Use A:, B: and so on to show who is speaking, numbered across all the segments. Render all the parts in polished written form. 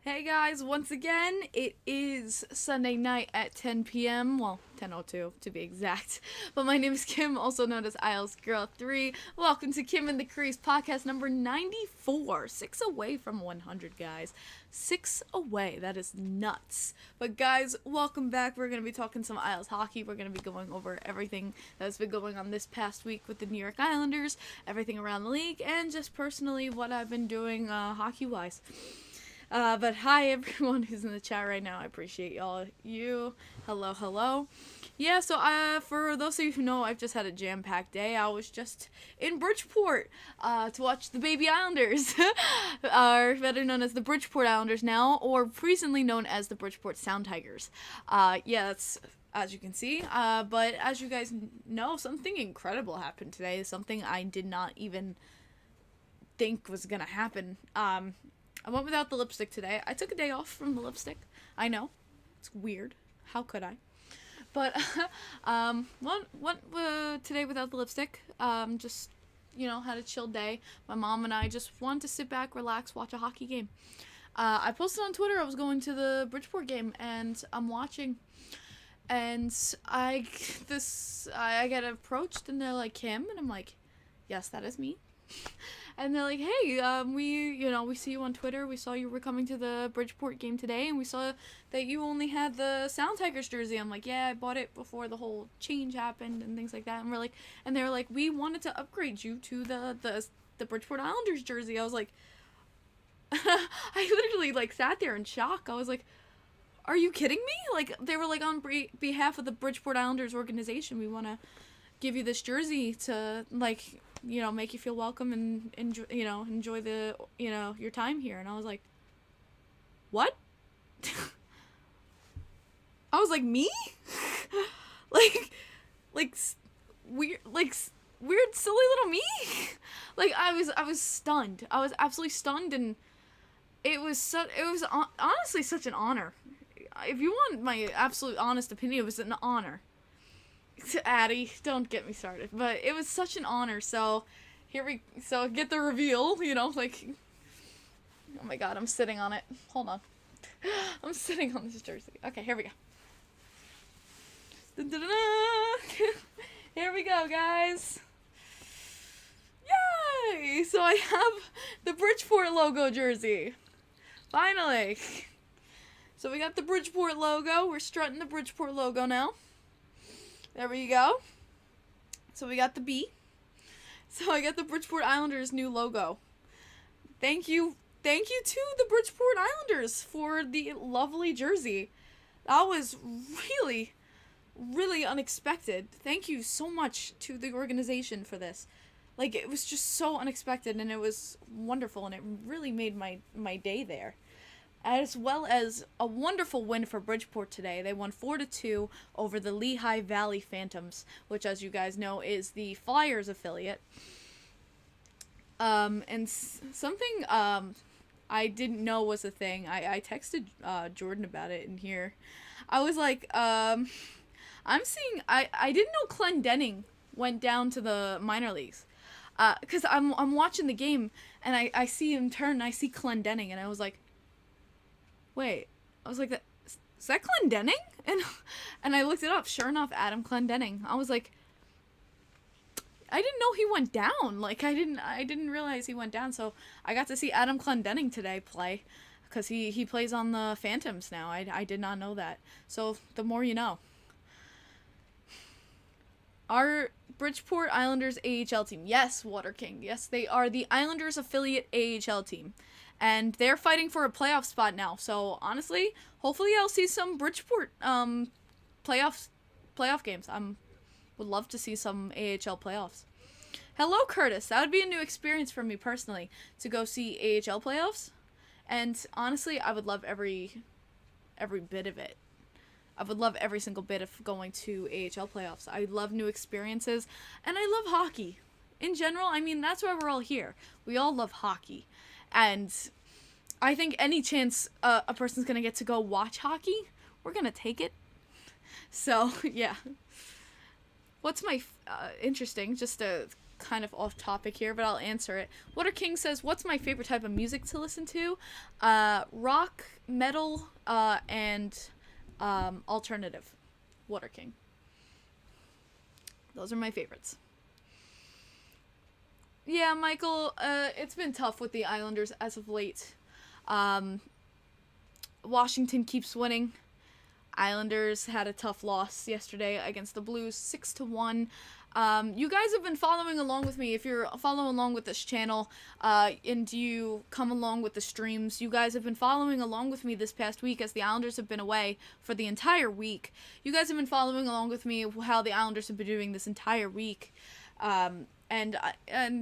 A: Hey guys, once again, it is Sunday night at 10 p.m. Well, 10:02 to be exact. But my name is Kim, also known as Isles Girl 3. Welcome to Kim and the Crease podcast number 94. 6 away from 100, guys. 6 away. That is nuts. But guys, welcome back. We're going to be talking some Isles hockey. We're going to be going over everything that's been going on this past week with the New York Islanders, everything around the league, and just personally what I've been doing hockey-wise. But hi everyone who's in the chat right now. I appreciate you. Hello. Yeah, so for those of you who know, I've just had a jam-packed day. I was just in Bridgeport to watch the Baby Islanders, are better known as the Bridgeport Islanders now, or recently known as the Bridgeport Sound Tigers. Yeah, that's as you can see. But as you guys know, something incredible happened today. Something I did not even think was gonna happen. I went without the lipstick today. I took a day off from the lipstick. I know. It's weird. How could I? But, went today without the lipstick. Just, had a chill day. My mom and I just wanted to sit back, relax, watch a hockey game. I posted on Twitter I was going to the Bridgeport game, and I'm watching. And I get approached, and they're like, Kim? And I'm like, yes, that is me. And they're like, hey, we see you on Twitter. We saw you were coming to the Bridgeport game today, and we saw that you only had the Sound Tigers jersey. I'm like, yeah, I bought it before the whole change happened and things like that. And they were like, we wanted to upgrade you to the Bridgeport Islanders jersey. I was like, I literally sat there in shock. I was like, are you kidding me? They were like, on behalf of the Bridgeport Islanders organization, we want to give you this jersey to make you feel welcome and enjoy the your time here. And I was like, what? I was like, me? weird silly little me. I was stunned. I was absolutely stunned, and it was honestly such an honor. If you want my absolute honest opinion, it was an honor. Addie, don't get me started. But it was such an honor. So get the reveal, oh my god, I'm sitting on it. Hold on. I'm sitting on this jersey. Okay, here we go. Here we go, guys. Yay! So I have the Bridgeport logo jersey. Finally. So we got the Bridgeport logo. We're strutting the Bridgeport logo now. There we go. So we got the B. So I got the Bridgeport Islanders new logo. Thank you to the Bridgeport Islanders for the lovely jersey. That was really, really unexpected. Thank you so much to the organization for this. It was just so unexpected, and it was wonderful, and it really made my day there. As well as a wonderful win for Bridgeport today. They won 4-2 over the Lehigh Valley Phantoms, which, as you guys know, is the Flyers affiliate. And something I didn't know was a thing. I texted Jordan about it in here. I was like, I didn't know Clendening went down to the minor leagues. Because I'm watching the game, and I see him turn, and I see Clendening, and I was like, wait, I was like, is that Clendening? And I looked it up. Sure enough, Adam Clendening. I was like, I didn't know he went down. I didn't realize he went down. So I got to see Adam Clendening today play, because he plays on the Phantoms now. I did not know that. So the more you know. Our Bridgeport Islanders AHL team. Yes, Water King. Yes, they are the Islanders affiliate AHL team. And they're fighting for a playoff spot now. So, honestly, hopefully I'll see some Bridgeport playoff games. Would love to see some AHL playoffs. Hello, Curtis. That would be a new experience for me personally, to go see AHL playoffs. And, honestly, I would love every bit of it. I would love every single bit of going to AHL playoffs. I love new experiences. And I love hockey. In general, that's why we're all here. We all love hockey. And I think any chance a person's going to get to go watch hockey, we're going to take it. So, yeah. What's my interesting, just to kind of off topic here, but I'll answer it. Water King says, what's my favorite type of music to listen to? Rock, metal, and alternative. Water King. Those are my favorites. Yeah, Michael, it's been tough with the Islanders as of late. Washington keeps winning. Islanders had a tough loss yesterday against the Blues, 6-1. You guys have been following along with me. If you're following along with this channel, and you come along with the streams, you guys have been following along with me this past week as the Islanders have been away for the entire week. You guys have been following along with me how the Islanders have been doing this entire week. And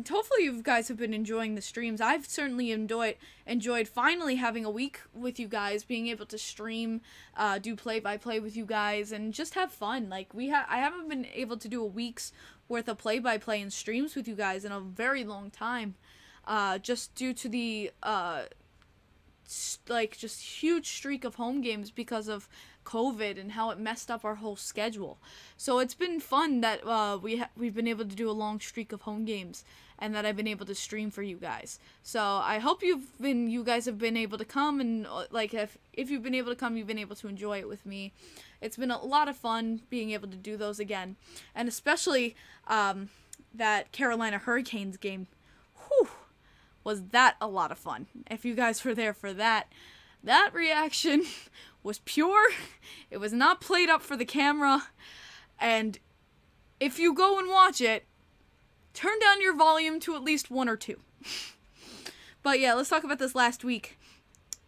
A: hopefully you guys have been enjoying the streams. I've certainly enjoyed finally having a week with you guys, being able to stream, do play-by-play with you guys, and just have fun. Like, I haven't been able to do a week's worth of play-by-play and streams with you guys in a very long time, just due to the, just huge streak of home games because of COVID and how it messed up our whole schedule. So it's been fun that we've been able to do a long streak of home games, and that I've been able to stream for you guys. So I hope you guys have been able to come, and like if you've been able to come, you've been able to enjoy it with me. It's been a lot of fun being able to do those again, and especially that Carolina Hurricanes game. Whew, was that a lot of fun. If you guys were there for that reaction was pure. It was not played up for the camera. And if you go and watch it, turn down your volume to at least 1 or 2. But yeah, let's talk about this last week.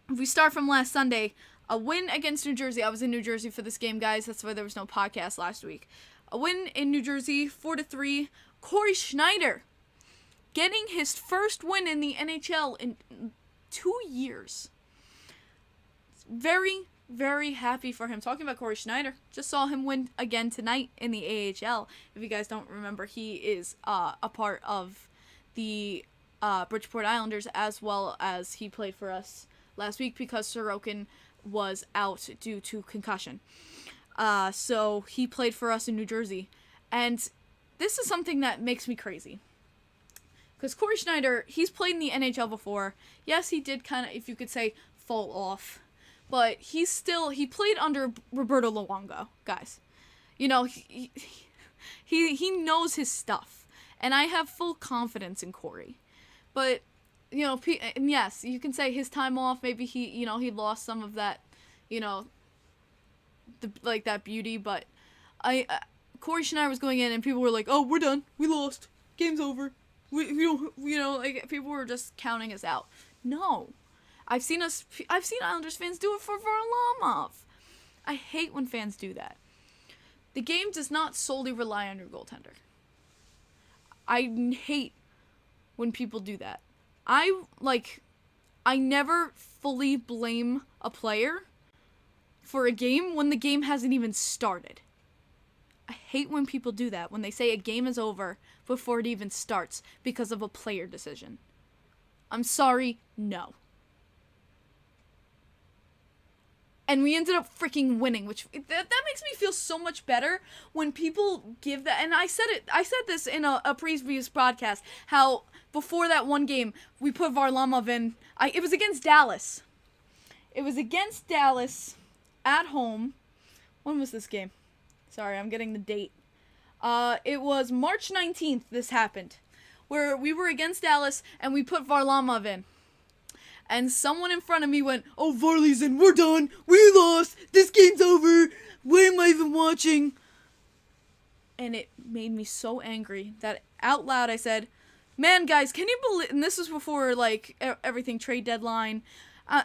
A: If we start from last Sunday, a win against New Jersey. I was in New Jersey for this game, guys. That's why there was no podcast last week. A win in New Jersey, 4-3. Corey Schneider getting his first win in the NHL in 2 years. Very, very happy for him. Talking about Corey Schneider, just saw him win again tonight in the AHL. If you guys don't remember, he is a part of the Bridgeport Islanders, as well as he played for us last week because Sorokin was out due to concussion. So he played for us in New Jersey. And this is something that makes me crazy. Because Corey Schneider, he's played in the NHL before. Yes, he did kind of, if you could say, fall off. But he played under Roberto Luongo, guys. You know, he knows his stuff. And I have full confidence in Corey. But, you know, and yes, you can say his time off, maybe he lost some of that, that beauty. But Corey Schneider was going in and people were like, oh, we're done. We lost. Game's over. We don't, people were just counting us out. No. I've seen Islanders fans do it for Varlamov. I hate when fans do that. The game does not solely rely on your goaltender. I hate when people do that. I never fully blame a player for a game when the game hasn't even started. I hate when people do that, when they say a game is over before it even starts because of a player decision. I'm sorry, no. And we ended up freaking winning, which that makes me feel so much better when people give that. And I said this in a previous broadcast, how before that one game, we put Varlamov in. It was against Dallas. It was against Dallas at home. When was this game? Sorry, I'm getting the date. It was March 19th this happened, where we were against Dallas and we put Varlamov in. And someone in front of me went, oh, Varley's in, we're done, we lost, this game's over, why am I even watching? And it made me so angry that out loud I said, man, guys, can you believe, and this was before, everything trade deadline,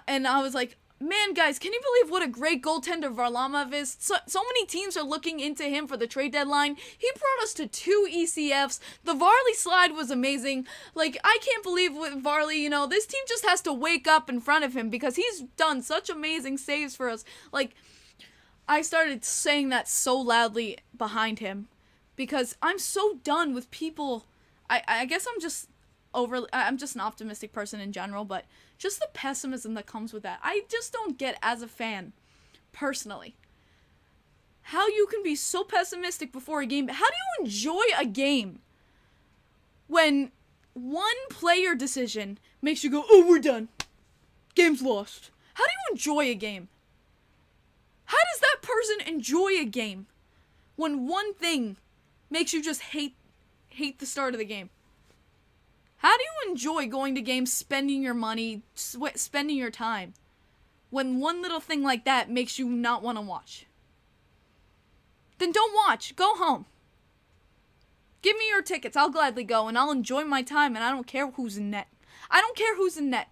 A: and I was like, man, guys, can you believe what a great goaltender Varlamov is? So many teams are looking into him for the trade deadline. He brought us to 2 ECFs. The Varley slide was amazing. I can't believe with Varley, this team just has to wake up in front of him because he's done such amazing saves for us. I started saying that so loudly behind him because I'm so done with people. I guess I'm just an optimistic person in general, but just the pessimism that comes with that. I just don't get, as a fan, personally, how you can be so pessimistic before a game. How do you enjoy a game when one player decision makes you go, oh, we're done. Game's lost. How do you enjoy a game? How does that person enjoy a game when one thing makes you just hate the start of the game? How do you enjoy going to games, spending your money, spending your time, when one little thing like that makes you not want to watch? Then don't watch. Go home. Give me your tickets. I'll gladly go, and I'll enjoy my time, and I don't care who's in net. I don't care who's in net.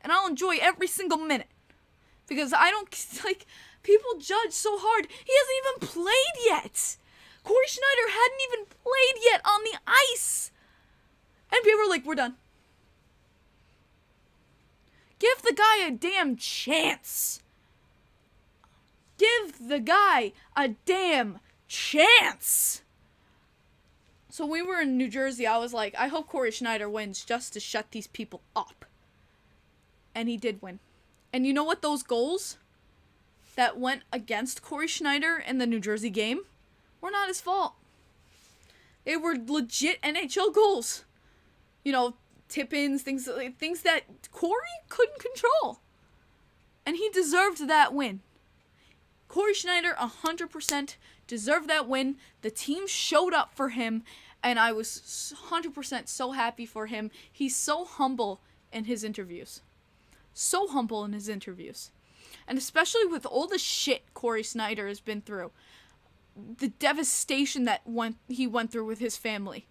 A: And I'll enjoy every single minute. Because I don't, like, people judge so hard. He hasn't even played yet. Corey Schneider hadn't even played yet on the ice. And people are like, we're done. Give the guy a damn chance. Give the guy a damn chance. So when we were in New Jersey, I was like, I hope Corey Schneider wins just to shut these people up. And he did win. And you know what? Those goals that went against Corey Schneider in the New Jersey game were not his fault. They were legit NHL goals. You know, tip-ins, things that Corey couldn't control. And he deserved that win. Corey Schneider 100% deserved that win. The team showed up for him, and I was 100% so happy for him. He's so humble in his interviews. So humble in his interviews. And especially with all the shit Corey Schneider has been through. The devastation that he went through with his family.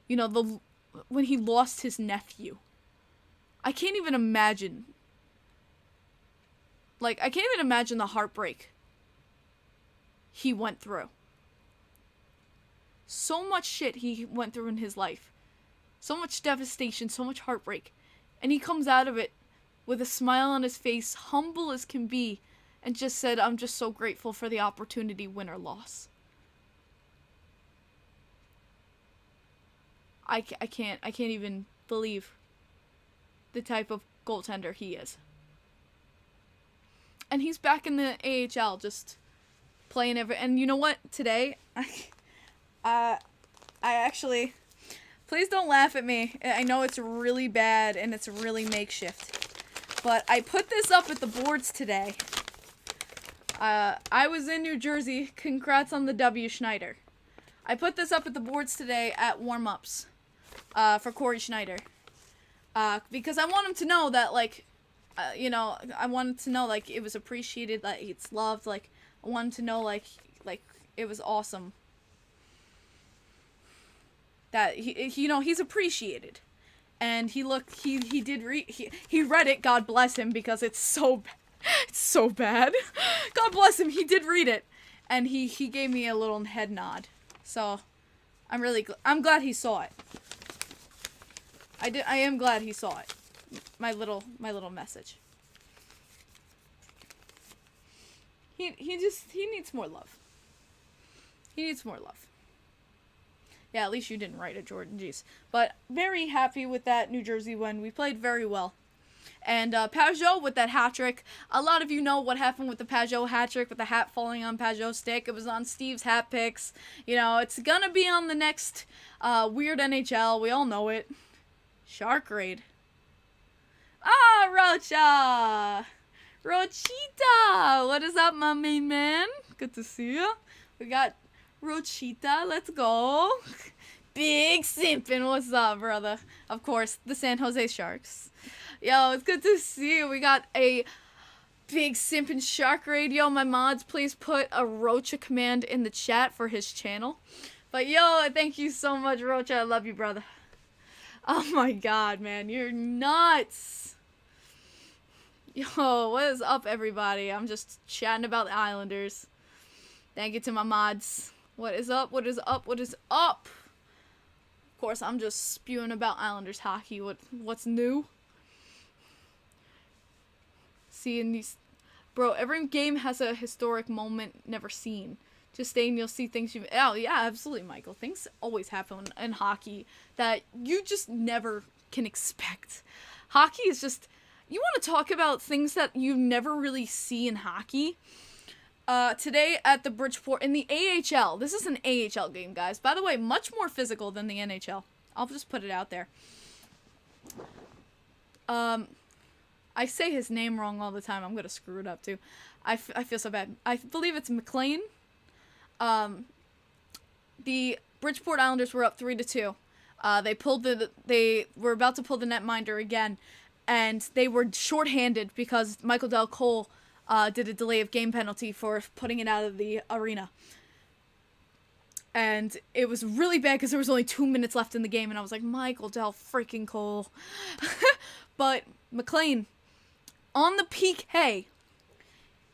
A: You know, when he lost his nephew. I can't even imagine. I can't even imagine the heartbreak he went through. So much shit he went through in his life. So much devastation, so much heartbreak. And he comes out of it with a smile on his face, humble as can be, and just said, I'm just so grateful for the opportunity, win or loss. I can't even believe the type of goaltender he is. And he's back in the AHL, just playing and you know what? Today, I actually, please don't laugh at me. I know it's really bad and it's really makeshift. But I put this up at the boards today. I was in New Jersey. Congrats on the W, Schneider. I put this up at the boards today at warm-ups for Corey Schneider. Because I want him to know that, I wanted to know, it was appreciated, that it's loved. I wanted to know, it was awesome. That, he's appreciated. And he did he read it, God bless him, because it's so bad. God bless him, he did read it. And he gave me a little head nod. So, I'm glad he saw it. I am glad he saw it. My little message. He needs more love. He needs more love. Yeah, at least you didn't write it, Jordan. Jeez. But very happy with that New Jersey win. We played very well. And Pageau with that hat trick. A lot of you know what happened with the Pageau hat trick, with the hat falling on Pageau's stick. It was on Steve's hat picks. You know, it's gonna be on the next Weird NHL. We all know it. Shark Raid. Ah, Rocha! Rochita! What is up, my main man? Good to see you. We got Rochita, let's go. Big simpin', what's up, brother? Of course, the San Jose Sharks. Yo, it's good to see you. We got a big simpin' Shark Raid. Yo, my mods, please put a Rocha command in the chat for his channel. But yo, thank you so much, Rocha. I love you, brother. Oh my god, man, you're nuts. Yo, what is up, everybody? I'm just chatting about the Islanders. Thank you to my mods. What is up? What is up? What is up? Of course, I'm just spewing about Islanders hockey. What's new? Seeing these... Bro, every game has a historic moment never seen. Just stay and you'll see things you... Oh, yeah, absolutely, Michael. Things always happen in hockey that you just never can expect. Hockey is just... You want to talk about things that you never really see in hockey? Today at the Bridgeport in the AHL. This is an AHL game, guys. By the way, much more physical than the NHL. I'll just put it out there. I say his name wrong all the time. I'm gonna screw it up too. I feel so bad. I believe it's McLean. The Bridgeport Islanders were up 3-2. They were about to pull the netminder again, and they were shorthanded because Michael Del Cole did a delay of game penalty for putting it out of the arena. And it was really bad because there was only 2 minutes left in the game, and I was like, Michael Del freaking Cole. But McLean, on the PK,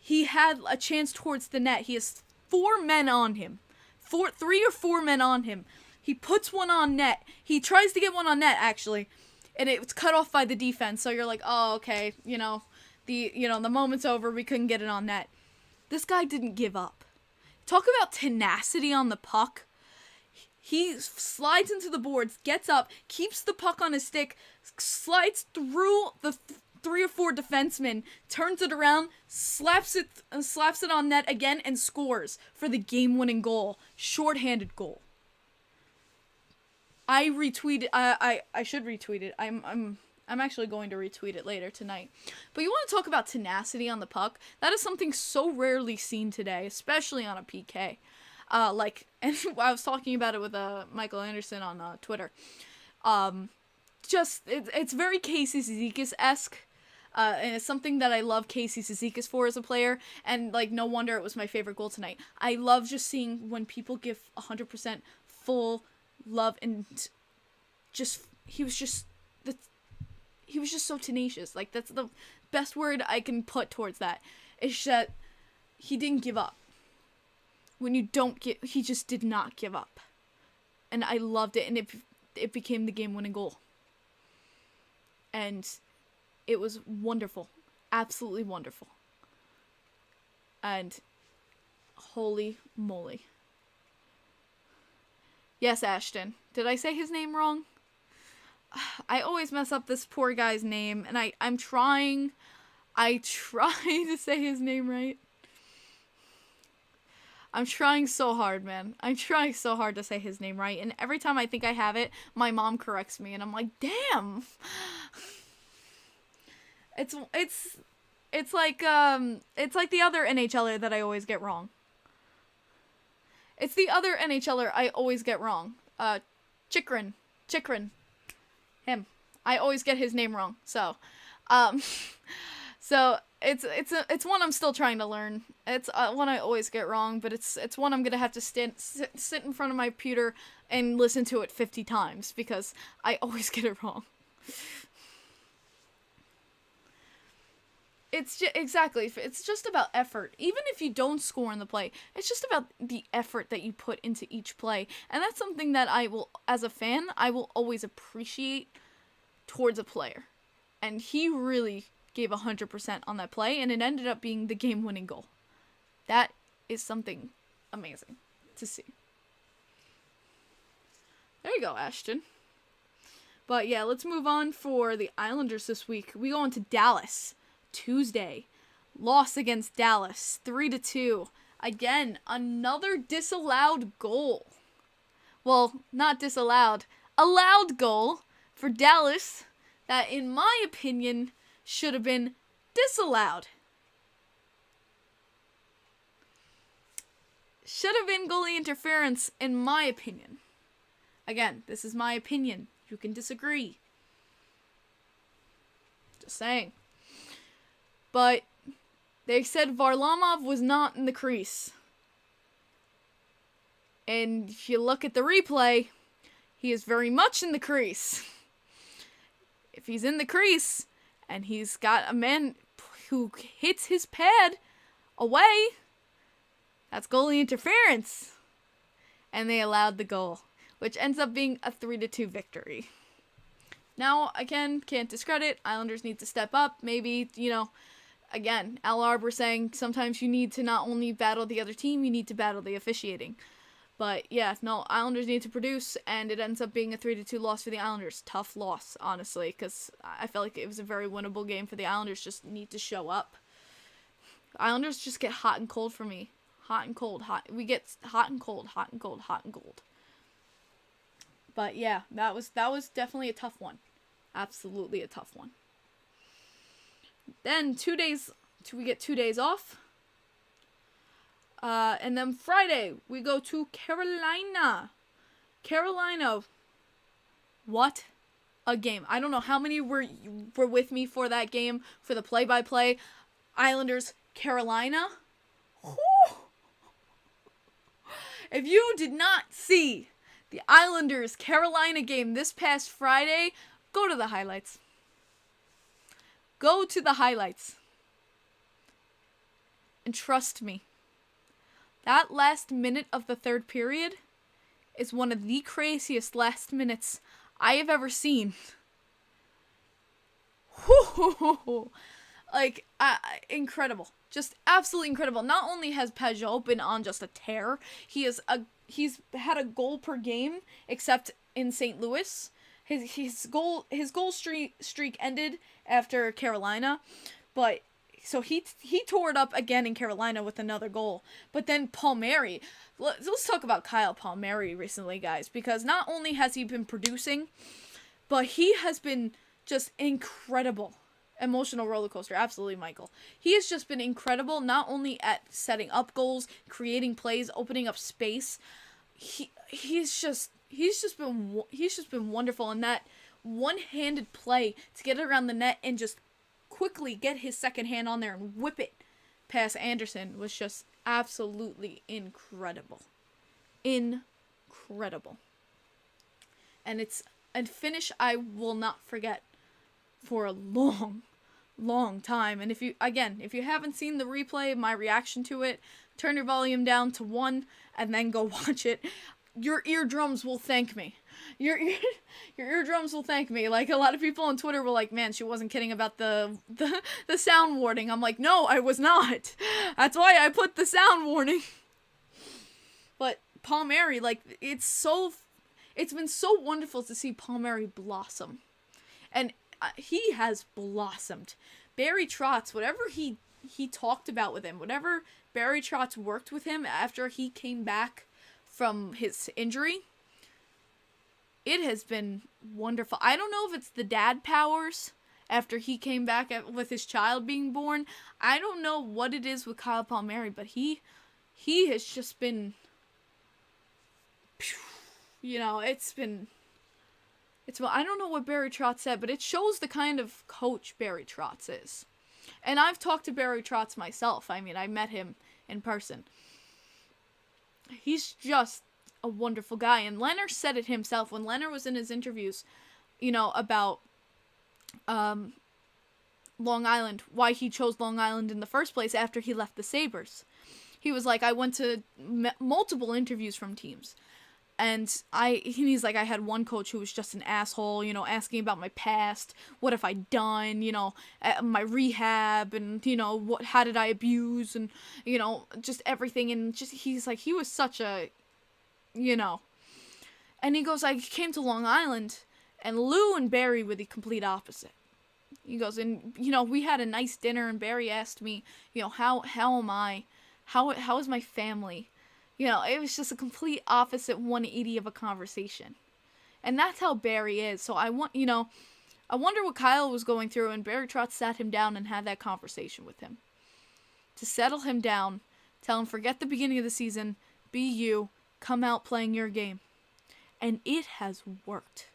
A: he had a chance towards the net. He has 4 men on him. 3 or 4 men on him. He puts one on net. He tries to get one on net, actually, and it's cut off by the defense. So you're like, oh, okay, the moment's over. We couldn't get it on net. This guy didn't give up. Talk about tenacity on the puck. He slides into the boards, gets up, keeps the puck on his stick, slides through the 3 or 4 defensemen, turns it around, slaps it on net again, and scores for the game-winning goal. Shorthanded goal. I retweeted. I should retweet it. I'm actually going to retweet it later tonight. But you want to talk about tenacity on the puck? That is something so rarely seen today, especially on a PK. And I was talking about it with Michael Anderson on Twitter. It's very Casey Cizikas-esque. And it's something that I love Casey Cizikas for as a player, and no wonder it was my favorite goal tonight. I love just seeing when people give 100% full love, and he was just so tenacious. That's the best word I can put towards that. It's that he didn't give up. When you don't he just did not give up, and I loved it, and it became the game-winning goal, and it was wonderful, absolutely wonderful, and holy moly. Yes, Ashton. Did I say his name wrong? I always mess up this poor guy's name, and I'm trying. I try to say his name right. I'm trying so hard, man. I'm trying so hard to say his name right, and every time I think I have it, my mom corrects me, and I'm like, damn. It's like the other NHLer that I always get wrong. It's the other NHLer I always get wrong. Chikrin. Him. I always get his name wrong. So it's one I'm still trying to learn. It's one I always get wrong, but it's one I'm gonna have to sit in front of my computer and listen to it 50 times because I always get it wrong. It's just about effort. Even if you don't score in the play, it's just about the effort that you put into each play. And that's something that as a fan, I will always appreciate towards a player. And he really gave 100% on that play, and it ended up being the game-winning goal. That is something amazing to see. There you go, Ashton. But yeah, let's move on for the Islanders this week. We go on to Dallas. Tuesday, loss against Dallas, 3-2. Again, another disallowed goal. Well, not disallowed, allowed goal for Dallas that, in my opinion, should have been disallowed. Should have been goalie interference, in my opinion. Again, this is my opinion. You can disagree. Just saying. But they said Varlamov was not in the crease. And if you look at the replay, he is very much in the crease. If he's in the crease and he's got a man who hits his pad away, that's goalie interference. And they allowed the goal, which ends up being a 3-2 victory. Now, again, can't discredit. Islanders need to step up. Maybe, again, Al Arbor saying sometimes you need to not only battle the other team, you need to battle the officiating. But yeah, no, Islanders need to produce, and it ends up being a 3-2 loss for the Islanders. Tough loss, honestly, because I felt like it was a very winnable game for the Islanders. Just need to show up. Islanders just get hot and cold for me. Hot and cold, hot. We get hot and cold, hot and cold, hot and cold. But yeah, that was definitely a tough one. Absolutely a tough one. Then we get 2 days off. And then Friday, we go to Carolina. Carolina. What a game. I don't know how many were with me for that game, for the play-by-play. Islanders, Carolina. Whew. If you did not see the Islanders Carolina game this past Friday, go to the highlights. Go to the highlights. And trust me, that last minute of the third period is one of the craziest last minutes I have ever seen. Like, incredible. Just absolutely incredible. Not only has Pageau been on just a tear, he's had a goal per game, except in St. Louis. His goal streak ended after Carolina, but so he tore it up again in Carolina with another goal. But then Palmieri, let's talk about Kyle Palmieri recently, guys, because not only has he been producing, but he has been just incredible. Emotional roller coaster, absolutely, Michael. He has just been incredible, not only at setting up goals, creating plays, opening up space. He's just been wonderful, and that one-handed play to get it around the net and just quickly get his second hand on there and whip it past Anderson was just absolutely incredible. Incredible. And it's a finish I will not forget for a long time. And if you haven't seen the replay, my reaction to it, turn your volume down to 1 and then go watch it. Your eardrums will thank me. Your eardrums will thank me. Like, a lot of people on Twitter were like, man, she wasn't kidding about the sound warning. I'm like, no, I was not. That's why I put the sound warning. But Palmieri, like, it's been so wonderful to see Palmieri blossom. And he has blossomed. Barry Trotz, whatever he talked about with him, whatever Barry Trotz worked with him after he came back from his injury, it has been wonderful. I don't know if it's the dad powers after he came back with his child being born. I don't know what it is with Kyle Palmieri, but he has just been, I don't know what Barry Trotz said, but it shows the kind of coach Barry Trotz is. And I've talked to Barry Trotz myself. I mean, I met him in person. He's just a wonderful guy. And Leonard said it himself when Leonard was in his interviews, about Long Island, why he chose Long Island in the first place after he left the Sabres. He was like, I went to multiple interviews from teams. And he's like, I had one coach who was just an asshole, asking about my past, what have I done, my rehab, and, how did I abuse, and, just everything, and just, he's like, he was such a, and he goes, I came to Long Island, and Lou and Barry were the complete opposite. He goes, and, we had a nice dinner, and Barry asked me, how am I, how is my family? It was just a complete opposite 180 of a conversation. And that's how Barry is. So I wonder what Kyle was going through, and Barry Trotz sat him down and had that conversation with him. To settle him down, tell him, forget the beginning of the season, be you, come out playing your game. And it has worked.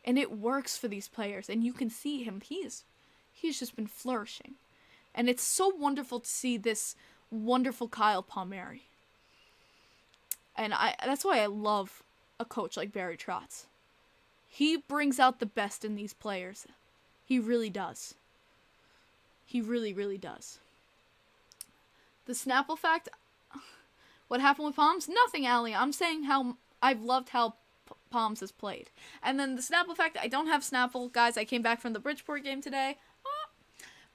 A: And it works for these players. And you can see him, he's just been flourishing. And it's so wonderful to see this wonderful Kyle Palmieri. And that's why I love a coach like Barry Trotz. He brings out the best in these players. He really does. He really, really does. The Snapple fact, what happened with Palms? Nothing, Allie. I'm saying how I've loved how Palms has played. And then the Snapple fact, I don't have Snapple. Guys, I came back from the Bridgeport game today.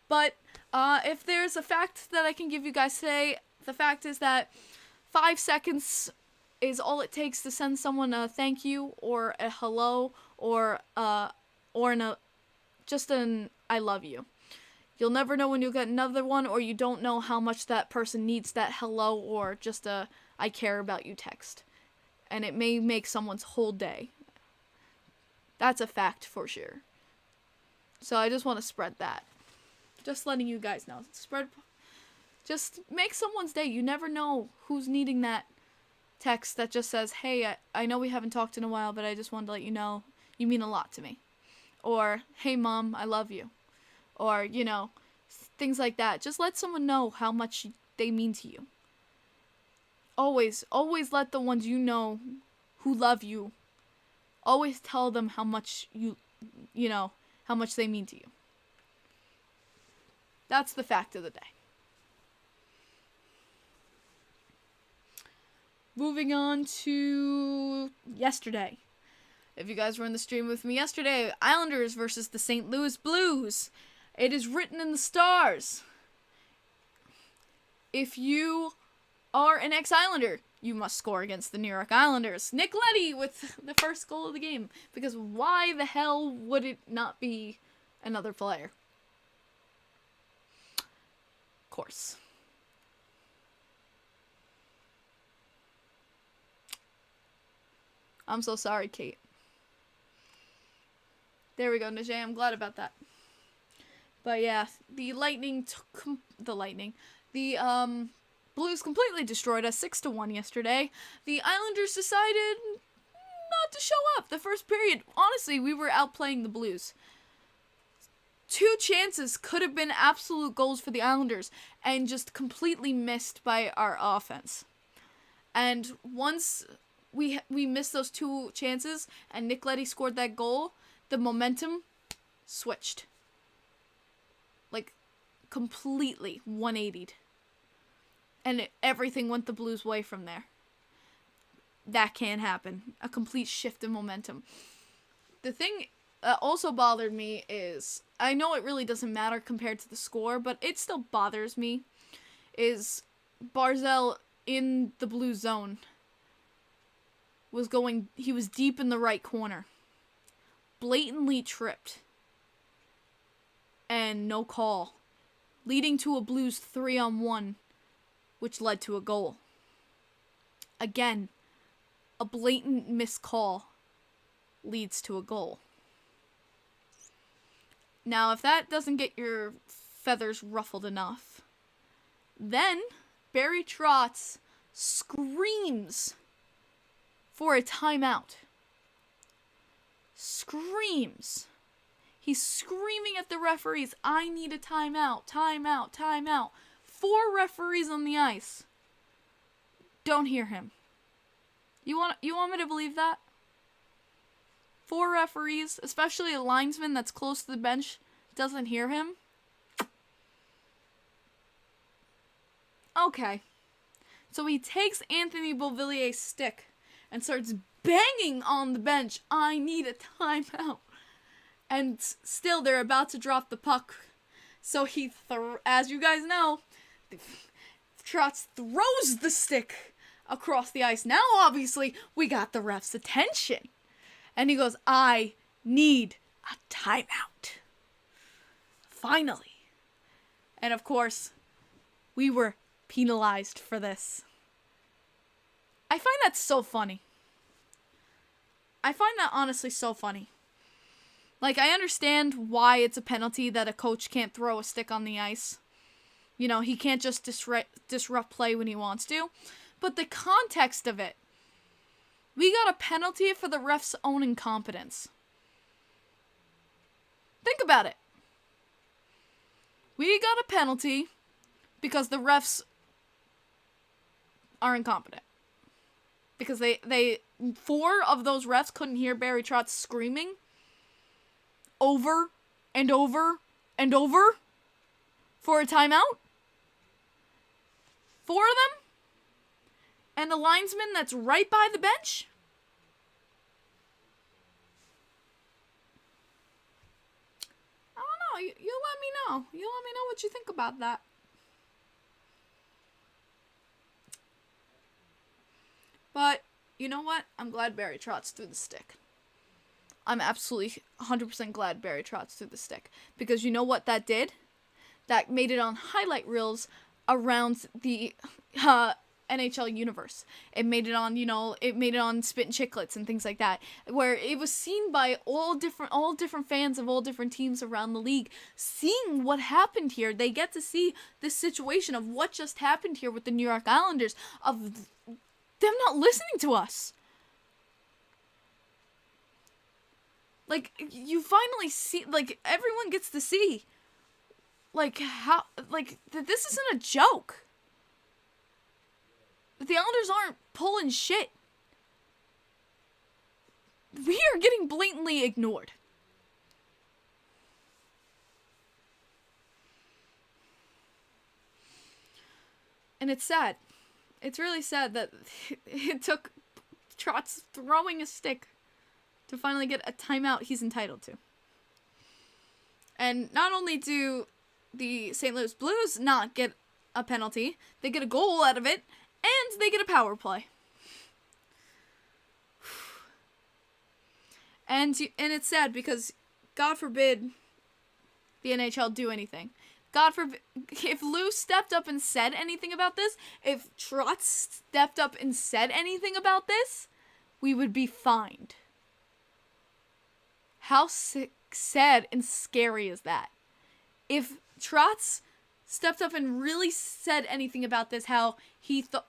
A: But if there's a fact that I can give you guys today, the fact is that 5 seconds is all it takes to send someone a thank you or a hello or just an I love you. You'll never know when you'll get another one, or you don't know how much that person needs that hello or just a I care about you text. And it may make someone's whole day. That's a fact for sure. So I just want to spread that. Just letting you guys know. Just make someone's day. You never know who's needing that text that just says, hey, I know we haven't talked in a while, but I just wanted to let you know you mean a lot to me. Or, hey, Mom, I love you. Or, things like that. Just let someone know how much they mean to you. Always let the ones you know who love you, always tell them how much how much they mean to you. That's the fact of the day. Moving on to yesterday. If you guys were in the stream with me yesterday, Islanders versus the St. Louis Blues. It is written in the stars. If you are an ex-Islander, you must score against the New York Islanders. Nick Leddy with the first goal of the game. Because why the hell would it not be another player? Of course. I'm so sorry, Kate. There we go, Najee. I'm glad about that. But yeah, the Blues completely destroyed us 6-1 yesterday. The Islanders decided not to show up the first period. Honestly, we were outplaying the Blues. 2 chances could have been absolute goals for the Islanders and just completely missed by our offense. And once we missed those 2 chances and Nick Leddy scored that goal, the momentum switched. Like, completely 180'd. And everything went the Blues' way from there. That can't happen. A complete shift in momentum. The thing that also bothered me is, I know it really doesn't matter compared to the score, but it still bothers me, is Barzal in the blue zone he was deep in the right corner. Blatantly tripped. And no call. Leading to a Blues 3-on-1, which led to a goal. Again, a blatant missed call leads to a goal. Now, if that doesn't get your feathers ruffled enough, then Barry Trotz screams for a timeout. Screams. He's screaming at the referees, I need a timeout, timeout, timeout. 4 referees on the ice. Don't hear him. You want me to believe that? 4 referees, especially a linesman that's close to the bench, doesn't hear him? Okay. So he takes Anthony Beauvillier's stick and starts banging on the bench. I need a timeout. And still, they're about to drop the puck. So he, as you guys know, Trotz throws the stick across the ice. Now, obviously, we got the ref's attention. And he goes, I need a timeout. Finally. And of course, we were penalized for this. I find that so funny. I find that honestly so funny. Like, I understand why it's a penalty that a coach can't throw a stick on the ice. He can't just disrupt play when he wants to. But the context of it, we got a penalty for the ref's own incompetence. Think about it. We got a penalty because the refs are incompetent. Because they 4 of those refs couldn't hear Barry Trotz screaming over and over and over for a timeout. 4 of them? And the linesman that's right by the bench? I don't know. You let me know. You let me know what you think about that. But, you know what? I'm glad Barry Trotz threw the stick. I'm absolutely 100% glad Barry Trotz threw the stick. Because you know what that did? that made it on highlight reels around the NHL universe. It made it on, it made it on Spit and Chicklets and things like that, where it was seen by all different fans of all different teams around the league, seeing what happened here. They get to see this situation of what just happened here with the New York Islanders, of them not listening to us. Like, you finally see, like, everyone gets to see, like, how, like, this isn't a joke. The Islanders aren't pulling shit. We are getting blatantly ignored. And it's sad. It's really sad that it took Trotz throwing a stick to finally get a timeout he's entitled to. And not only do the St. Louis Blues not get a penalty, they get a goal out of it, and they get a power play. And it's sad because, God forbid, the NHL do anything. God forbid, if Lou stepped up and said anything about this, if Trotz stepped up and said anything about this, we would be fined. How sad and scary is that? If Trotz stepped up and really said anything about this, how he thought,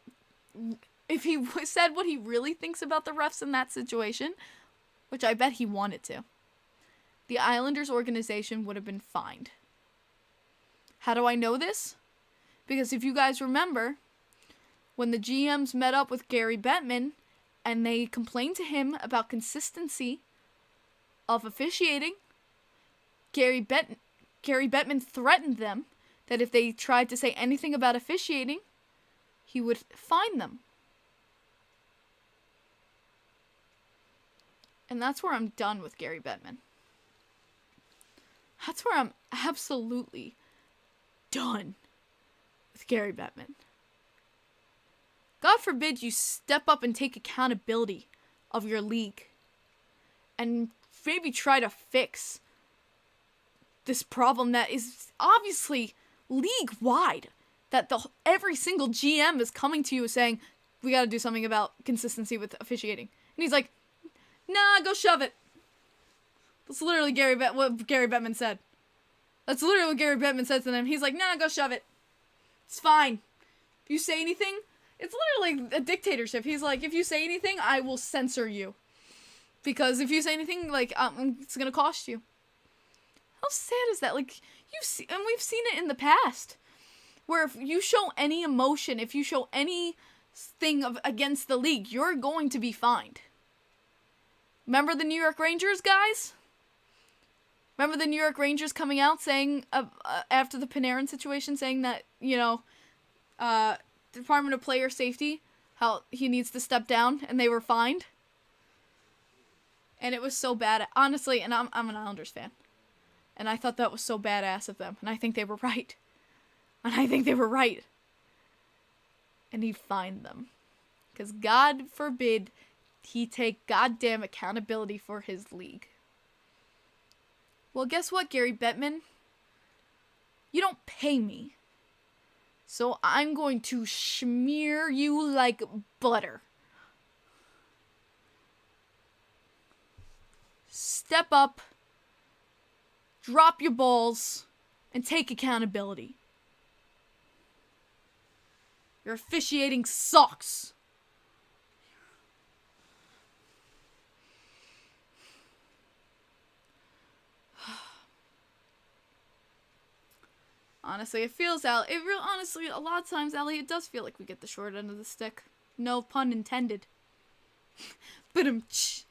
A: if he said what he really thinks about the refs in that situation, which I bet he wanted to, the Islanders organization would have been fined. How do I know this? Because if you guys remember, when the GMs met up with Gary Bettman and they complained to him about consistency of officiating, Gary Bettman threatened them that if they tried to say anything about officiating, he would fine them. And that's where I'm done with Gary Bettman. That's where I'm absolutely done with Gary Bettman. God forbid you step up and take accountability of your league and maybe try to fix this problem that is obviously league-wide, that every single GM is coming to you saying, we got to do something about consistency with officiating. And he's like, nah, go shove it. That's literally what Gary Bettman said. That's literally what Gary Bettman said to them. He's like, nah, go shove it. It's fine. If you say anything, it's literally a dictatorship. He's like, if you say anything, I will censor you. Because if you say anything, like, it's going to cost you. How sad is that? Like, and we've seen it in the past, where if you show any emotion, if you show anything against the league, you're going to be fined. Remember the New York Rangers, guys? Remember the New York Rangers coming out saying, after the Panarin situation, saying that, the Department of Player Safety, how he needs to step down, and they were fined? And it was so bad. Honestly, and I'm an Islanders fan. And I thought that was so badass of them. And I think they were right. And he fined them. Because God forbid he take goddamn accountability for his league. Well, guess what, Gary Bettman? You don't pay me. So I'm going to smear you like butter. Step up, drop your balls, and take accountability. Your officiating sucks. Honestly, honestly, a lot of times, Ellie, it does feel like we get the short end of the stick. No pun intended. Ba-dum-tsh.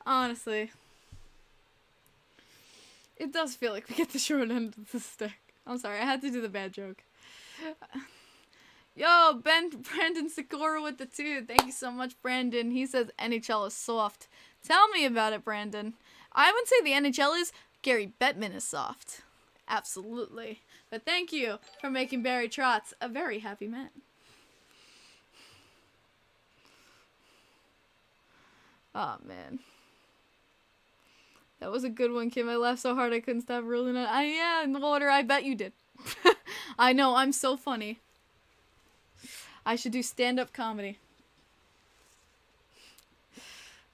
A: Honestly, it does feel like we get the short end of the stick. I'm sorry, I had to do the bad joke. Yo, Brandon Sikora with the 2. Thank you so much, Brandon. He says NHL is soft. Tell me about it, Brandon. I would say the NHL is. Gary Bettman is soft. Absolutely. But thank you for making Barry Trotz a very happy man. Oh, man. That was a good one, Kim. I laughed so hard I couldn't stop rolling it. Yeah, in the water. I bet you did. I know, I'm so funny. I should do stand-up comedy.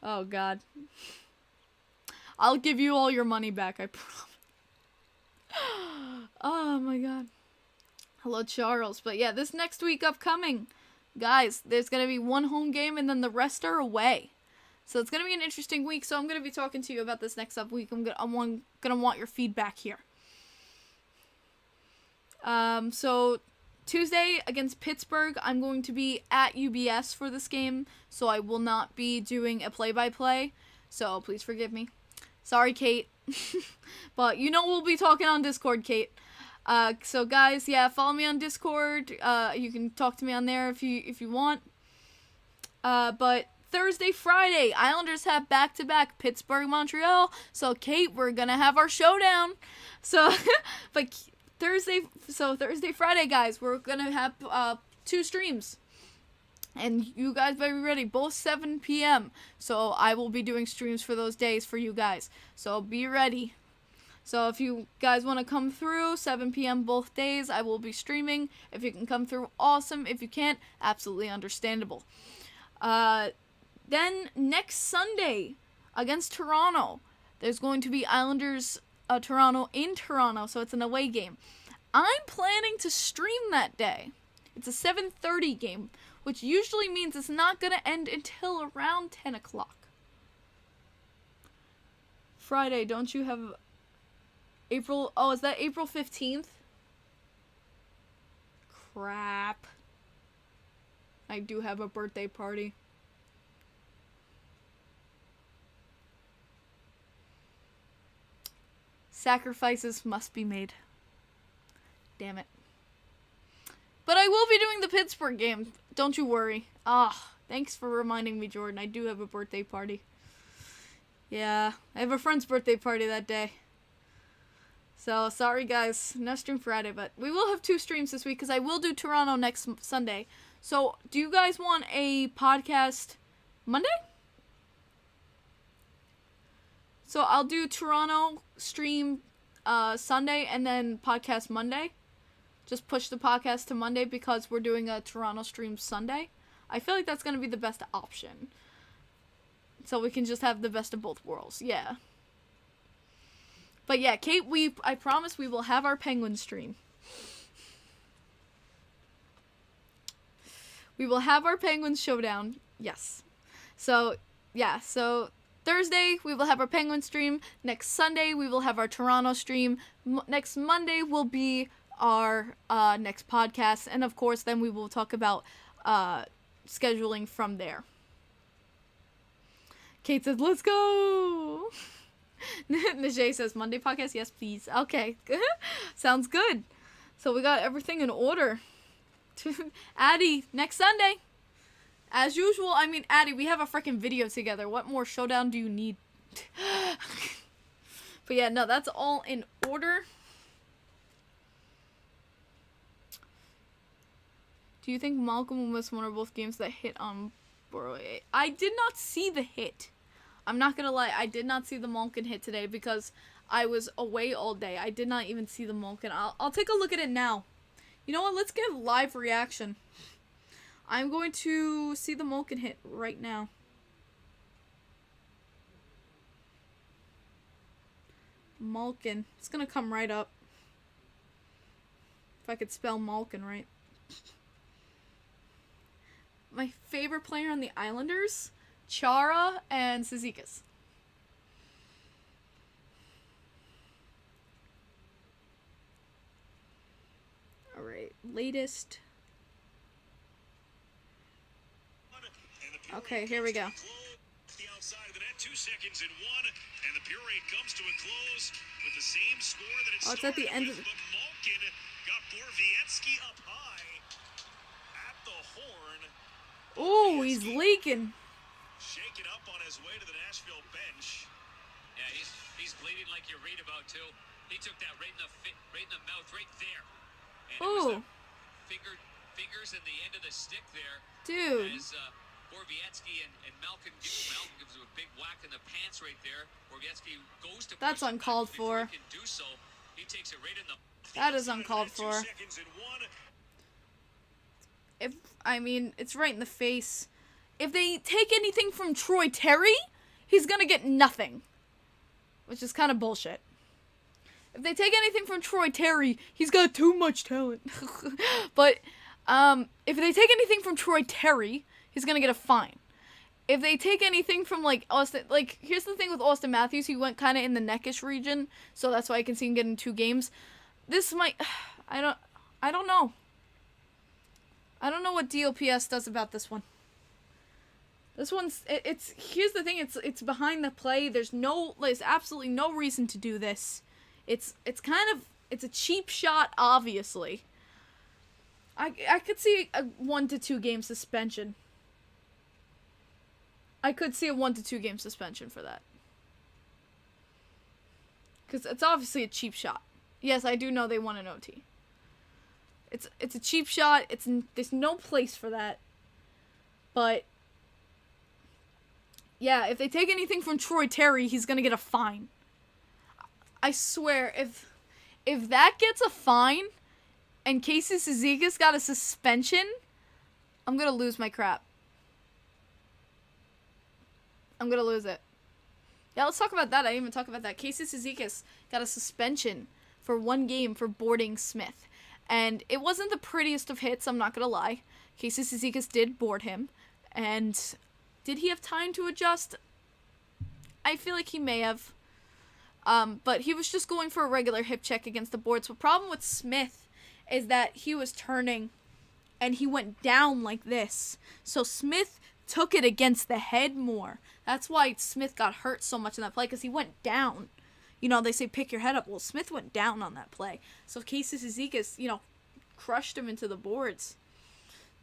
A: Oh, God. I'll give you all your money back, I promise. Oh, my God. Hello, Charles. But yeah, this next week upcoming, guys, there's going to be one home game and then the rest are away. So it's going to be an interesting week. So I'm going to be talking to you about this next up week. I'm going to want your feedback here. So Tuesday against Pittsburgh, I'm going to be at UBS for this game. So I will not be doing a play-by-play. So please forgive me. Sorry, Kate. But you know we'll be talking on Discord, Kate. So guys, yeah, follow me on Discord. You can talk to me on there if you want. But Thursday, Friday, Islanders have back-to-back Pittsburgh, Montreal. So Kate, we're gonna have our showdown. So, but Thursday, Friday, guys, we're gonna have 2 streams. And you guys better be ready, both 7 p.m. So I will be doing streams for those days for you guys. So be ready. So if you guys want to come through, 7 p.m. both days, I will be streaming. If you can come through, awesome. If you can't, absolutely understandable. Then next Sunday against Toronto, there's going to be Islanders Toronto in Toronto, so it's an away game. I'm planning to stream that day. It's a 7:30 game, which usually means it's not going to end until around 10 o'clock. Friday, don't you have April? Oh, is that April 15th? Crap. I do have a birthday party. Sacrifices must be made. Damn it. But I will be doing the Pittsburgh game. Don't you worry. Thanks for reminding me, Jordan. I do have a birthday party. Yeah, I have a friend's birthday party that day. So, sorry guys, no stream Friday, but we will have 2 streams this week because I will do Toronto next Sunday. So, do you guys want a podcast Monday? So, I'll do Toronto stream Sunday and then podcast Monday. Just push the podcast to Monday because we're doing a Toronto stream Sunday. I feel like that's going to be the best option. So we can just have the best of both worlds. Yeah. But yeah, Kate, I promise we will have our Penguin stream. We will have our Penguins showdown. Yes. So, yeah. So, Thursday, we will have our Penguin stream. Next Sunday, we will have our Toronto stream. Next Monday will be our next podcast. And, of course, then we will talk about scheduling from there. Kate says, let's go! Najee says, Monday podcast? Yes, please. Okay. Sounds good. So we got everything in order. Addie, next Sunday. As usual, I mean, Addie, we have a freaking video together. What more showdown do you need? But yeah, no, that's all in order. Do you think Malcolm will miss one or both games that hit on Burrow? I did not see the hit. I'm not gonna lie, I did not see the Malkin hit today because I was away all day. I did not even see the Malkin. I'll take a look at it now. You know what? Let's give live reaction. I'm going to see the Malkin hit right now. Malkin. It's gonna come right up. If I could spell Malkin right. My favorite player on the Islanders? Chara and Cizikas. Alright, latest. Okay, here we go.
B: The outside of the net, 2 seconds and 1, and the Puree comes to a close with the same score that it
A: it's at the end of the...
B: But Malkin got Borowiecki up high at the horn.
A: Oh, he's leaking.
B: Shaken up on his way to the Nashville bench.
C: Yeah, he's bleeding like you read about too. He took that right in the mouth, right there. And it was the fingers and the end of the stick there.
A: Dude.
C: As Borvietsky and Malkin gives him a big whack in the pants right there. Borvietsky goes to
A: That's
C: push him
A: uncalled
C: back before
A: for.
C: he can do so. He takes it right in the.
A: That is uncalled for.
B: 2 seconds and 1.
A: It's right in the face. If they take anything from Troy Terry, he's gonna get nothing. Which is kind of bullshit. If they take anything from Troy Terry, he's got too much talent. But, if they take anything from Troy Terry, he's gonna get a fine. If they take anything from, like, Austin, like, here's the thing with Austin Matthews, he went kind of in the neckish region, so that's why I can see him getting 2 games. This might, I don't know. I don't know what DOPS does about this one. This one's, here's the thing, it's behind the play. There's absolutely no reason to do this. It's a cheap shot, obviously. I could see a 1 to 2 game suspension. I could see a 1 to 2 game suspension for that. Because it's obviously a cheap shot. Yes, I do know they want an OT. It's a cheap shot. There's no place for that. But yeah, if they take anything from Troy Terry, he's gonna get a fine. I swear, if that gets a fine, and Casey Cizikas got a suspension, I'm gonna lose my crap. I'm gonna lose it. Yeah, let's talk about that. I didn't even talk about that. Casey Cizikas got a suspension for 1 game for boarding Smith. And it wasn't the prettiest of hits, I'm not gonna lie. Casey Cizikas did board him. And did he have time to adjust? I feel like he may have. But he was just going for a regular hip check against the board. So the problem with Smith is that he was turning and he went down like this. So Smith took it against the head more. That's why Smith got hurt so much in that play, because he went down. You know, they say pick your head up. Well, Smith went down on that play. So Casey Cizikas, crushed him into the boards.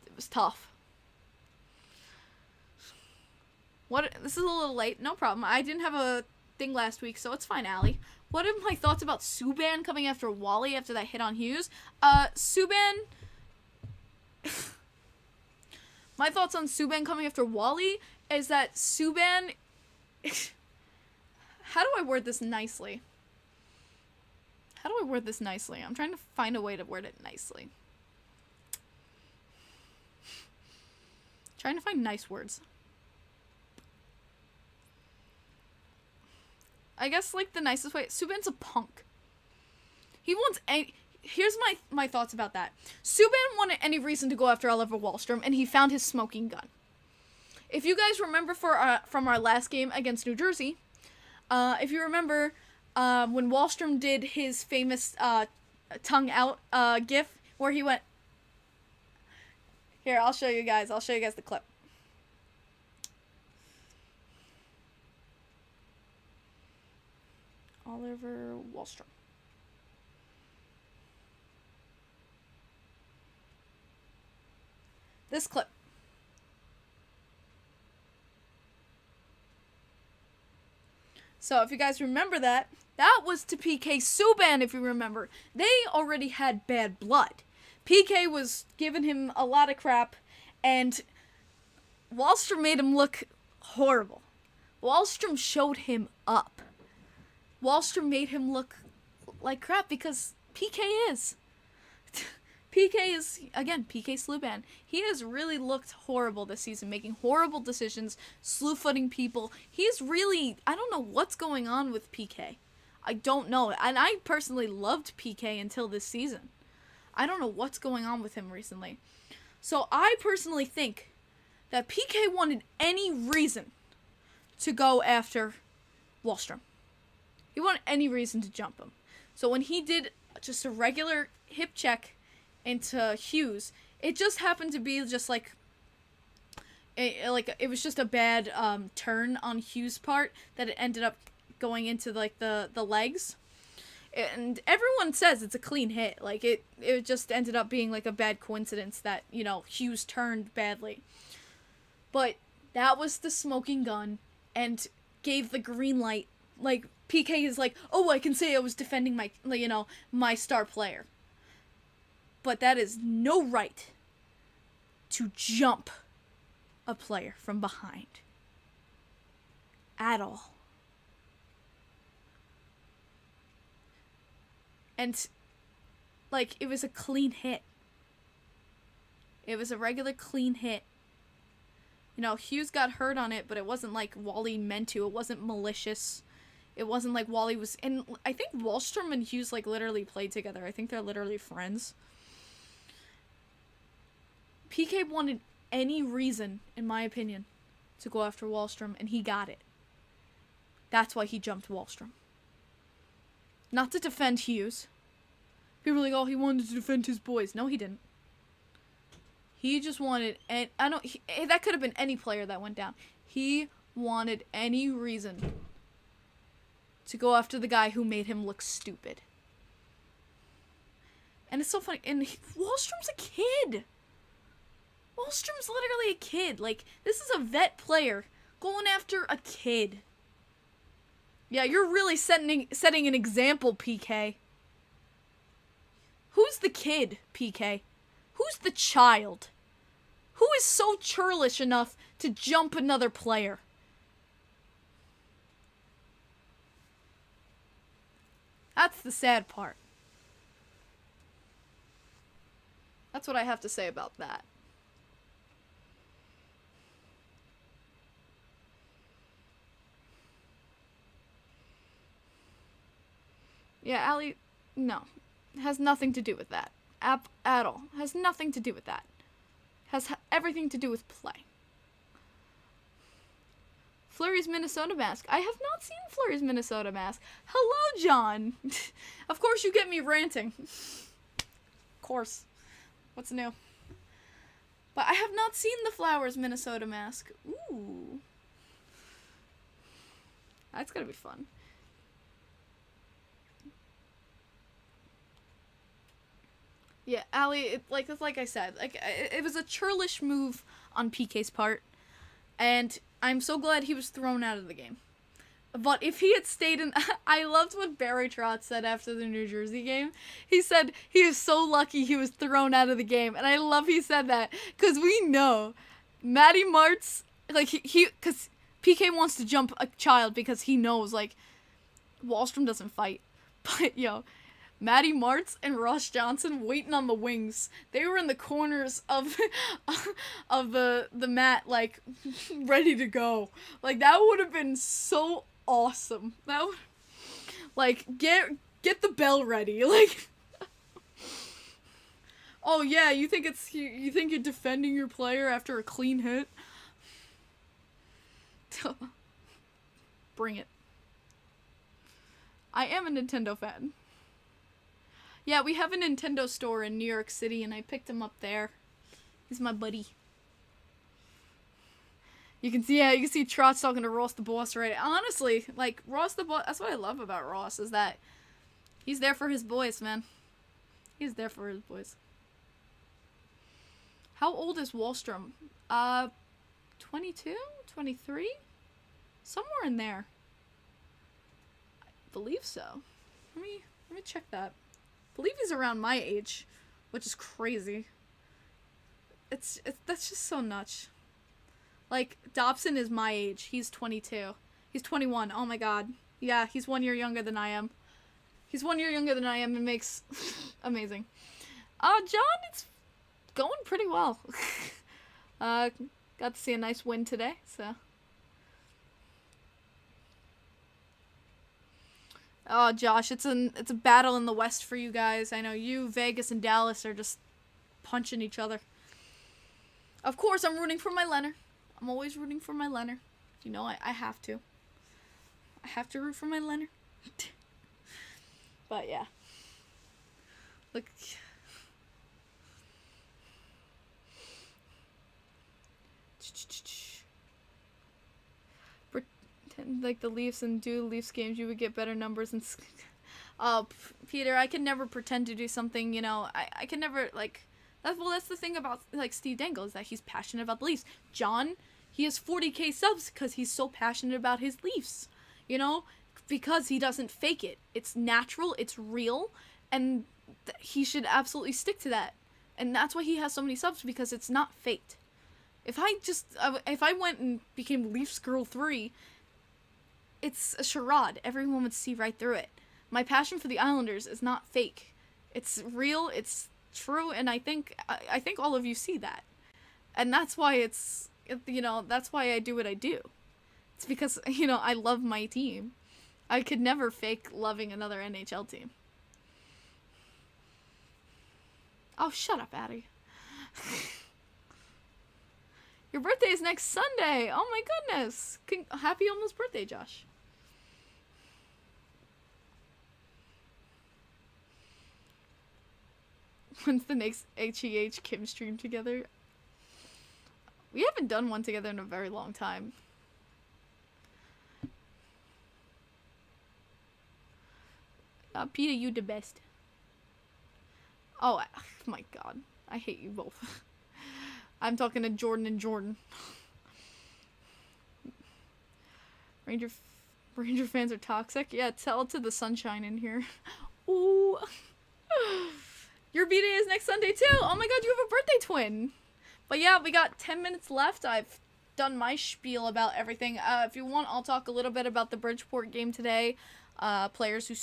A: It was tough. This is a little late. No problem. I didn't have a thing last week, so it's fine, Allie. What are my thoughts about Subban coming after Wally after that hit on Hughes? Subban... My thoughts on Subban coming after Wally is that Subban... How do I word this nicely? I'm trying to find a way to word it nicely. Trying to find nice words. I guess, the nicest way... Subban's a punk. He wants any... Here's my thoughts about that. Subban wanted any reason to go after Oliver Wahlstrom, and he found his smoking gun. If you guys remember from our last game against New Jersey, if you remember when Wahlstrom did his famous tongue out gif where he went... Here, I'll show you guys the clip. Oliver Wahlstrom. This clip. So if you guys remember that was to PK Subban, if you remember. They already had bad blood. PK was giving him a lot of crap, and Wahlstrom made him look horrible. Wahlstrom showed him up. Wahlstrom made him look like crap because PK is. PK is, again, PK Subban. He has really looked horrible this season, making horrible decisions, slew-footing people. He's really, I don't know what's going on with PK. I don't know. And I personally loved PK until this season. I don't know what's going on with him recently. So I personally think that PK wanted any reason to go after Wahlstrom. He wanted any reason to jump him. So when he did just a regular hip check into Hughes, it just happened to be just it was just a bad turn on Hughes' part that it ended up going into the legs, and everyone says it's a clean hit. It just ended up being a bad coincidence that Hughes turned badly, but that was the smoking gun and gave the green light. PK is oh, I can say I was defending my star player. But that is no right to jump a player from behind. At all. And, like, it was a clean hit. It was a regular clean hit. You know, Hughes got hurt on it, but it wasn't like Wally meant to. It wasn't malicious. It wasn't like Wally was... And I think Wahlstrom and Hughes, like, literally played together. I think they're literally friends. PK wanted any reason, in my opinion, to go after Wahlstrom, and he got it. That's why he jumped Wahlstrom. Not to defend Hughes. People were like, oh, he wanted to defend his boys. No, he didn't. He just wanted, and that could have been any player that went down. He wanted any reason to go after the guy who made him look stupid. And it's so funny. And Wahlstrom's a kid. Wahlstrom's literally a kid. Like, this is a vet player going after a kid. Yeah, you're really setting an example, PK. Who's the kid, PK? Who's the child? Who is so churlish enough to jump another player? That's the sad part. That's what I have to say about that. Yeah, Allie, no. Has nothing to do with that. At all. Has nothing to do with that. Has everything to do with play. Flurry's Minnesota mask. I have not seen Flurry's Minnesota mask. Hello, John. Of course you get me ranting. Of course. What's new? But I have not seen the Flowers Minnesota mask. Ooh. That's gonna be fun. Yeah, Allie, like I said, it was a churlish move on PK's part, and I'm so glad he was thrown out of the game. But if he had stayed in... I loved what Barry Trotz said after the New Jersey game. He said he was so lucky he was thrown out of the game, and I love he said that, because we know Matty Martz, like, because PK wants to jump a child because he knows, like, Wahlstrom doesn't fight. But, yo... Matty Martz and Ross Johnson waiting on the wings. They were in the corners of the mat, like, ready to go. Like, that would have been so awesome. That would, like, get the bell ready. Like, oh yeah, you think you're defending your player after a clean hit? Bring it. I am a Nintendo fan. Yeah, we have a Nintendo store in New York City, and I picked him up there. He's my buddy. You can see Trotz talking to Ross the Boss, right? Honestly, like, Ross the Boss, that's what I love about Ross, is that he's there for his boys, man. He's there for his boys. How old is Wahlstrom? 22? 23? Somewhere in there. I believe so. Let me check that. I believe he's around my age, which is crazy. That's just so nuts. Like, Dobson is my age. He's 22. He's 21. Oh my god. Yeah, he's 1 year younger than I am. He's 1 year younger than I am and makes... amazing. John, it's going pretty well. Got to see a nice win today, so... Oh, Josh, it's a battle in the West for you guys. I know you, Vegas, and Dallas are just punching each other. Of course, I'm rooting for my Leonard. I'm always rooting for my Leonard. You know, I have to. I have to root for my Leonard. But, yeah. Look. Like the Leafs and do Leafs games, you would get better numbers and... Oh, Peter, I can never pretend to do something, you know, I can never, like... That's the thing about, like, Steve Dangle, is that he's passionate about the Leafs. John, he has 40k subs because he's so passionate about his Leafs, you know? Because he doesn't fake it. It's natural, it's real, and he should absolutely stick to that. And that's why he has so many subs, because it's not faked. If I went and became Leafs Girl 3, it's a charade. Everyone would see right through it. My passion for the Islanders is not fake. It's real, it's true, and I think all of you see that. And that's why that's why I do what I do. It's because, I love my team. I could never fake loving another NHL team. Oh, shut up, Addie. Your birthday is next Sunday. Oh my goodness. Happy almost birthday, Josh. When's the next HEH Kim stream together? We haven't done one together in a very long time. Peter, you the best. Oh my god. I hate you both. I'm talking to Jordan and Jordan. Ranger fans are toxic. Yeah, tell it to the sunshine in here. Ooh. Your B-Day is next Sunday too. Oh my god, you have a birthday twin. But yeah, we got 10 minutes left. I've done my spiel about everything. If you want, I'll talk a little bit about the Bridgeport game today. Players who,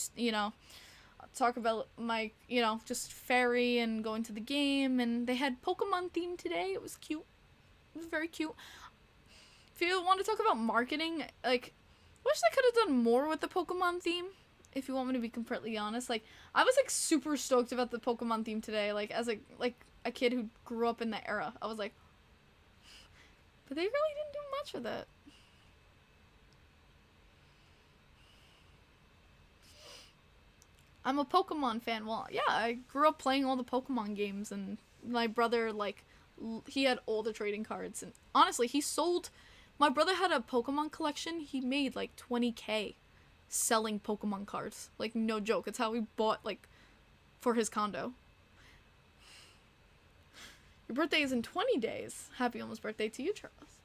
A: talk about my, just ferry and going to the game. And they had Pokemon theme today. It was cute. It was very cute. If you want to talk about marketing, like, wish they could have done more with the Pokemon theme. If you want me to be completely honest, like, I was, like, super stoked about the Pokemon theme today, like, as a kid who grew up in that era. I was like, but they really didn't do much with it. I'm a Pokemon fan. Well, yeah, I grew up playing all the Pokemon games, and my brother, like, he had all the trading cards, and honestly, my brother had a Pokemon collection. He made, like, $20K selling Pokemon cards. Like, no joke. It's how we bought, like, for his condo. Your birthday is in 20 days. Happy almost birthday to you, Charles.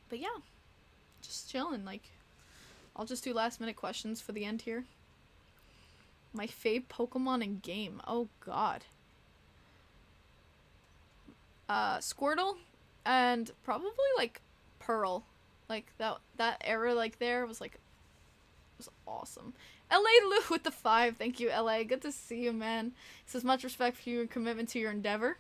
A: But yeah, just chilling. Like, I'll just do last minute questions for the end here. My fave Pokemon in game. Oh god. Squirtle and probably like Pearl. Like that era like there was like, it was awesome. LA Lou with the 5. Thank you, LA. Good to see you, man. It says much respect for you and commitment to your endeavor.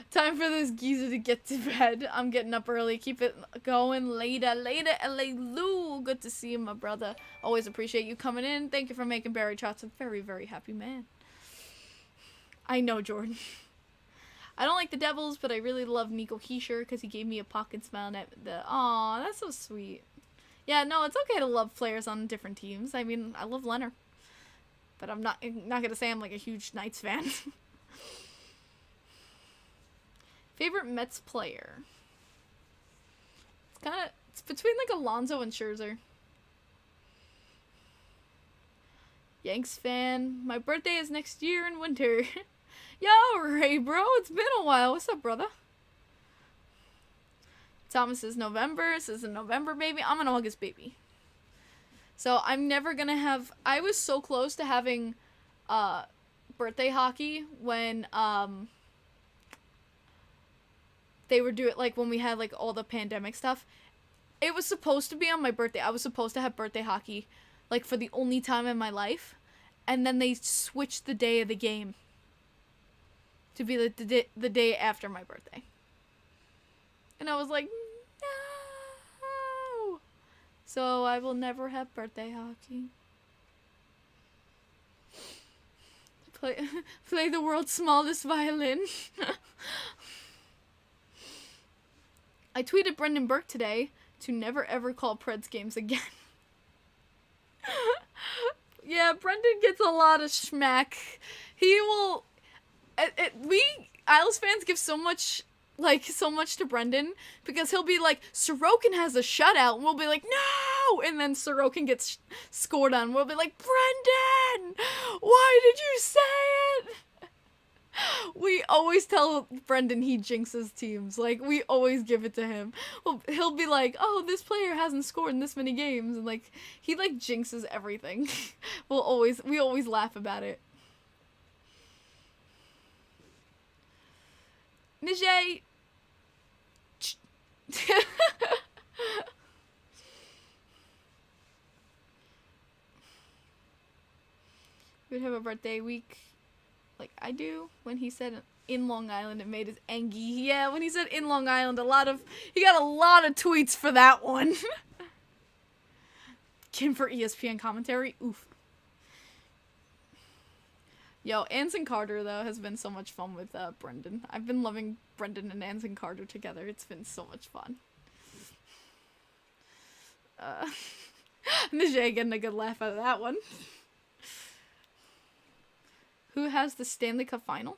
A: Time for this geezer to get to bed. I'm getting up early. Keep it going later. Later, LA Lou. Good to see you, my brother. Always appreciate you coming in. Thank you for making Barry Trotz a very, very happy man. I know, Jordan. I don't like the Devils, but I really love Nico Heischer because he gave me a pocket smile. Aw, that's so sweet. Yeah, no, it's okay to love players on different teams. I mean, I love Leonard. But I'm not gonna say I'm like a huge Knights fan. Favorite Mets player? It's between like Alonso and Scherzer. Yanks fan. My birthday is next year in winter. Yo, Ray, bro, it's been a while. What's up, brother? Thomas is November. This is a November baby. I'm an August baby. So I'm never gonna have... I was so close to having birthday hockey when they were doing, like, when we had, like, all the pandemic stuff. It was supposed to be on my birthday. I was supposed to have birthday hockey, like, for the only time in my life. And then they switched the day of the game to be the day after my birthday. And I was like, no. So I will never have birthday hockey. Play the world's smallest violin. I tweeted Brendan Burke today to never ever call Preds games again. Yeah, Brendan gets a lot of schmack. He will... we Isles fans give so much to Brendan because he'll be like, Sorokin has a shutout, and we'll be like, no, and then Sorokin gets scored on. We'll be like, Brendan, why did you say it? We always tell Brendan he jinxes teams. Like, we always give it to him. Well, he'll be like, oh, this player hasn't scored in this many games, and like he like jinxes everything. We always laugh about it. Nijay. We'd have a birthday week like I do. When he said in Long Island, it made his angy. Yeah, when he said in Long Island, he got a lot of tweets for that one. Kim for ESPN commentary. Oof. Yo, Anson Carter, though, has been so much fun with Brendan. I've been loving Brendan and Anson Carter together. It's been so much fun. Nijay getting a good laugh out of that one. Who has the Stanley Cup final?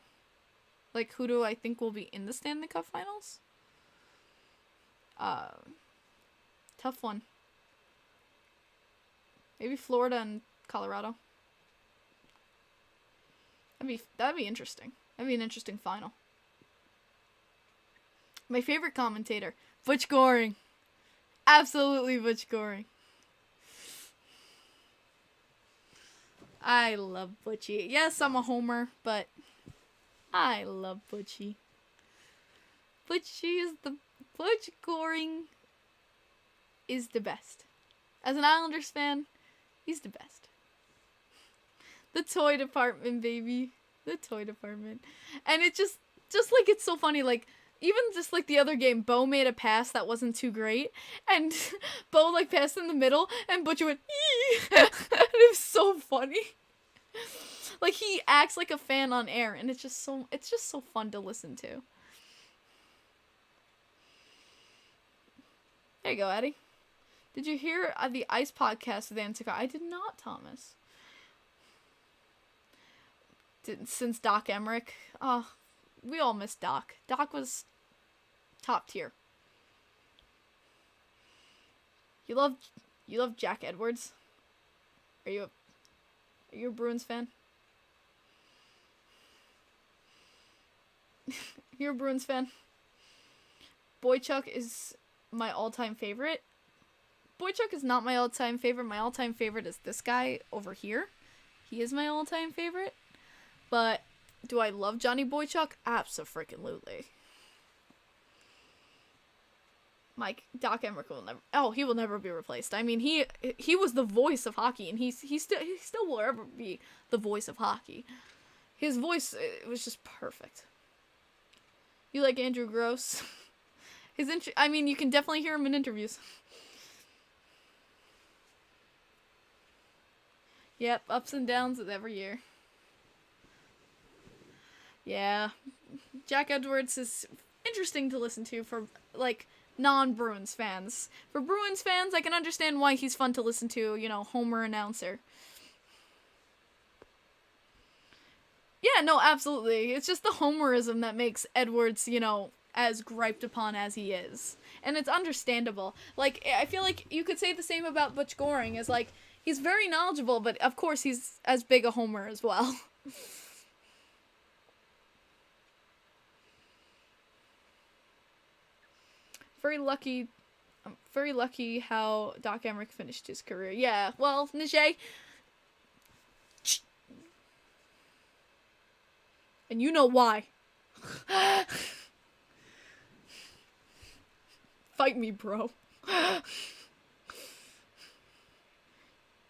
A: Like, who do I think will be in the Stanley Cup finals? Tough one. Maybe Florida and Colorado. That'd be interesting. That'd be an interesting final. My favorite commentator, Butch Goring. Absolutely Butch Goring. I love Butchie. Yes, I'm a homer, but I love Butchie. Butch Goring is the best. As an Islanders fan, he's the best. The toy department, baby. The toy department. And it just like, it's so funny, like, even just like the other game, Bo made a pass that wasn't too great, and Bo like passed in the middle, and Butcher went, "Ee!" It was so funny. Like, he acts like a fan on air, and it's just so fun to listen to. There you go, Eddie. Did you hear the Ice podcast with Antica? I did not, Thomas. Since Doc Emmerich. Oh, we all miss Doc. Doc was top tier. You love Jack Edwards? Are you a Bruins fan? You're a Bruins fan? Boychuk is my all-time favorite. Boychuk is not my all-time favorite. My all-time favorite is this guy over here. He is my all-time favorite. But do I love Johnny Boychuk? Abso-freaking-lutely. Doc Emmerich will never. Oh, he will never be replaced. I mean, he was the voice of hockey, and he still will ever be the voice of hockey. His voice, it was just perfect. You like Andrew Gross? I mean, you can definitely hear him in interviews. Yep, ups and downs with every year. Yeah, Jack Edwards is interesting to listen to for, like, non-Bruins fans. For Bruins fans, I can understand why he's fun to listen to, you know, Homer announcer. Yeah, no, absolutely. It's just the homerism that makes Edwards, you know, as griped upon as he is. And it's understandable. Like, I feel like you could say the same about Butch Goring, as, like, he's very knowledgeable, but of course he's as big a homer as well. I'm very lucky how Doc Emmerich finished his career. Yeah, well, Nijay. And you know why. Fight me, bro.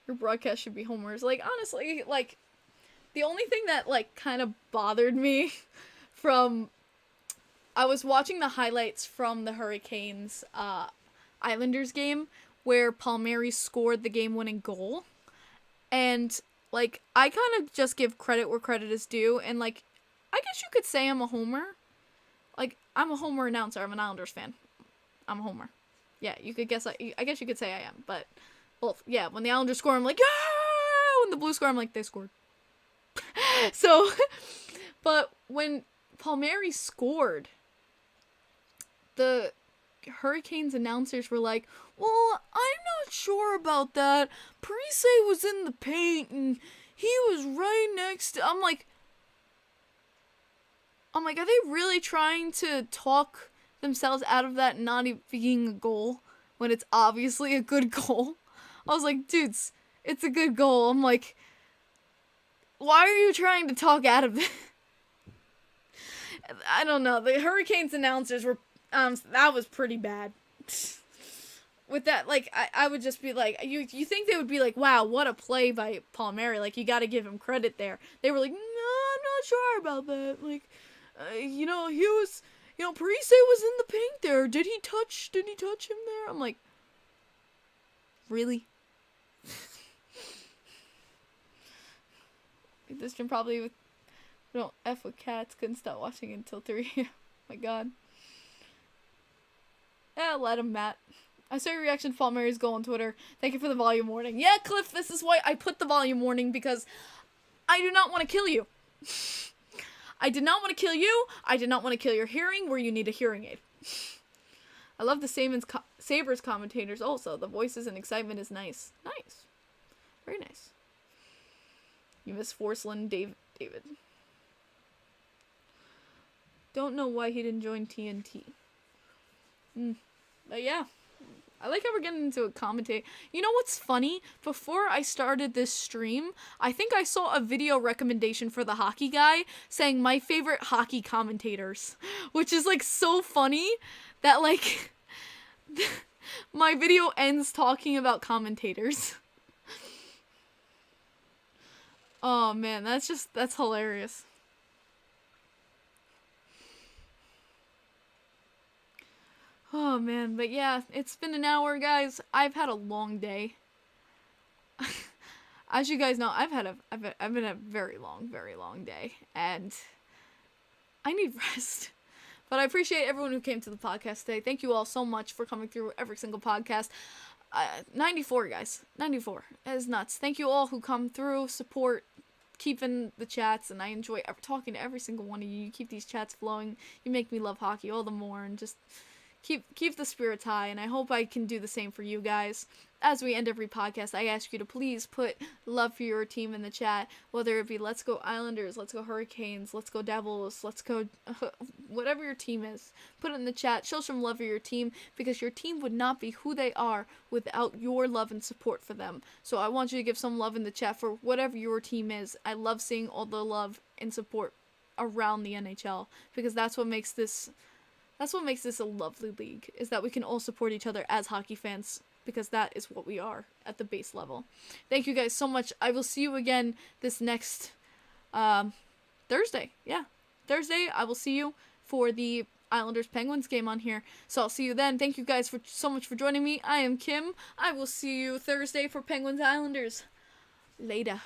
A: Your broadcast should be homers. Like, honestly, like, the only thing that, like, kind of bothered me from... I was watching the highlights from the Hurricanes Islanders game where Palmieri scored the game-winning goal. And, like, I kind of just give credit where credit is due. And, like, I guess you could say I'm a homer. Like, I'm a homer announcer. I'm an Islanders fan. I'm a homer. Yeah, you could guess. I guess you could say I am. But, well, yeah, when the Islanders score, I'm like, yeah! When the Blues score, I'm like, they scored. So, but when Palmieri scored, the Hurricanes announcers were like, well, I'm not sure about that. Parise was in the paint and he was right next to... I'm like, are they really trying to talk themselves out of that not even being a goal when it's obviously a good goal? I was like, dudes, it's a good goal. I'm like, why are you trying to talk out of it? I don't know. The Hurricanes announcers were, that was pretty bad. With that, like, I would just be like, you think they would be like, wow, what a play by Palmieri. Like, you got to give him credit there. They were like, no, I'm not sure about that. Like, he was, Parise was in the paint there. Did he touch him there? I'm like, really? This gym probably we don't F with cats. Couldn't stop watching until 3. Oh my god. Yeah, let him, Matt. I saw your reaction to Palmieri's goal on Twitter. Thank you for the volume warning. Yeah, Cliff, this is why I put the volume warning, because I do not want to kill you. I did not want to kill you. I did not want to kill your hearing where you need a hearing aid. I love the Sabres commentators also. The voices and excitement is nice. Nice. Very nice. You miss Forceland David. Don't know why he didn't join TNT. But yeah. I like how we're getting into a commentate. You know what's funny? Before I started this stream, I think I saw a video recommendation for the hockey guy saying my favorite hockey commentators. Which is like so funny that like my video ends talking about commentators. Oh man, that's hilarious. Oh man, but yeah, it's been an hour, guys. I've had a long day. As you guys know, I've been a very long day, and I need rest. But I appreciate everyone who came to the podcast today. Thank you all so much for coming through every single podcast. 94, guys. 94. That is nuts. Thank you all who come through, support, keeping the chats, and I enjoy talking to every single one of you. You keep these chats flowing. You make me love hockey all the more, and just keep the spirits high, and I hope I can do the same for you guys. As we end every podcast, I ask you to please put love for your team in the chat, whether it be Let's Go Islanders, Let's Go Hurricanes, Let's Go Devils, Let's Go whatever your team is. Put it in the chat. Show some love for your team, because your team would not be who they are without your love and support for them. So I want you to give some love in the chat for whatever your team is. I love seeing all the love and support around the NHL, because that's what makes this a lovely league, is that we can all support each other as hockey fans, because that is what we are at the base level. Thank you guys so much. I will see you again this next Thursday. Yeah, Thursday I will see you for the Islanders Penguins game on here. So I'll see you then. Thank you guys so much for joining me. I am Kim. I will see you Thursday for Penguins Islanders. Later.